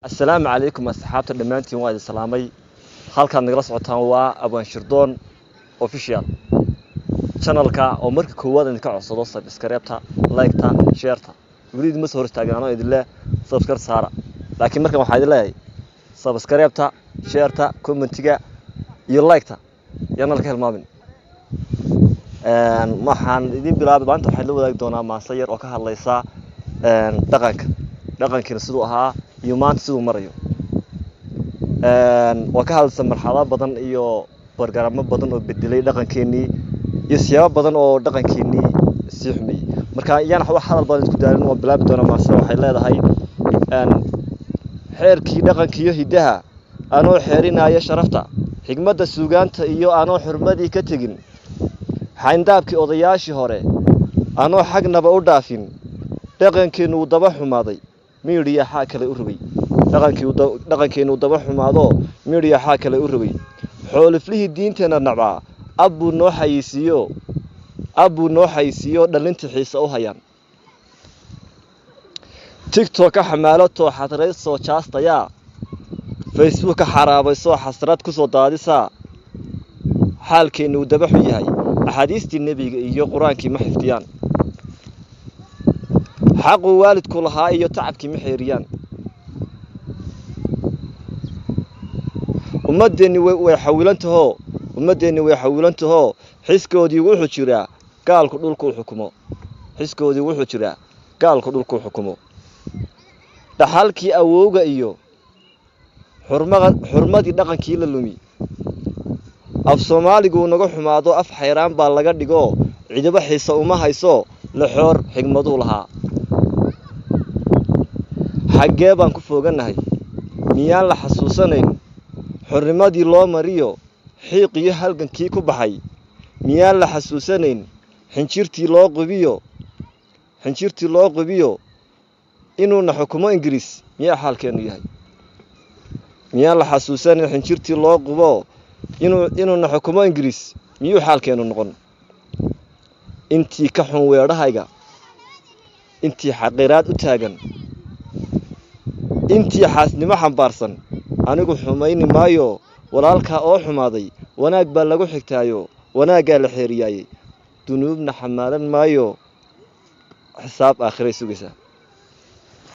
السلام عليكم أصحاب الدمانتين وايد السلامي halkan nagala socotaan waa Abaan Shirdoon official channelka oo markii koowaad aan ka codsado subscribe-ta like-ta share-ta waliid ma soo hor istaagano idin leh subscribe saara laakiin markan waxa idin leeyahay subscribe-ta share-ta comment-iga iyo like-ta yana la helmaamin waxaan idin bilaabay maanta waxaan la wadaagi doonaa maasay yar oo ka hadlaysa dhaqanka sidoo ahaa iyo maanta sidoo marayo وكهذا السمرحلة بدن إيو برجرام بدن أو بدلي دقن كيني يسياب بدن أو دقن كيني سيحمي مركا يعني هو حال بدن كدارين وبلا بدون ما سوى حلا هذا هاي حير كي دقن كيه هدها أنا حيرين هاي شرفته حكمة السوقان إيو أنا حرمتي كتجن حينداب كي أضياش هره أنا حق نبأ دافين دقن كينو ضبح ماضي ميريا حاكل أروي dhaqankeenu daba xumaado meediya xaa kale u rogay xooliflihii diinteena nabaa abu noo xayisiyo dhalinta xiisa u hayaan TikTok ka xamaalato xadrayso jaastaya Facebook ka xaraabayso xasrad ku soo daadisa xaalkeenu daba xun yahay axaadiistii nabiga iyo quraankii ma xifdiyaan xaqu waalidku lahaa iyo tacabkii ma xeeriyaan ummadeeni way xawilantaho xiskoodii wuxuu jiraa gaalku dhulku xukumo dhaxalkii awowga iyo xurmadii dhaqankii la lumi af Soomaaligu naga xumaado af xayraan baa laga dhigo ciidaba xiisa uma hayso la xoor xigmadu lahaa xagee baan ku fooganahay miyaan la xasuusanayn xurnimadii loo mariyo xiiqiyo halgankii ku baxay miyaan la xasuusanayn xinjirtii loo qubiyo inuu na xukumo Ingiriis miyaa xaalkeenu yahay miyaan la xasuusanayn xinjirtii loo qubo inuu na xukumo Ingiriis miyuu xaalkeenu noqon intii ka xun weerahayga intii xaqiraad u taagan intii xaasnimo xambaarsan anigu xumayni maayo walaalka oo xumaaday wanaag baa lagu xigtaayo wanaaga la xeeriyay dunuubna xamaalan maayo xisaab aakhirey sugaysa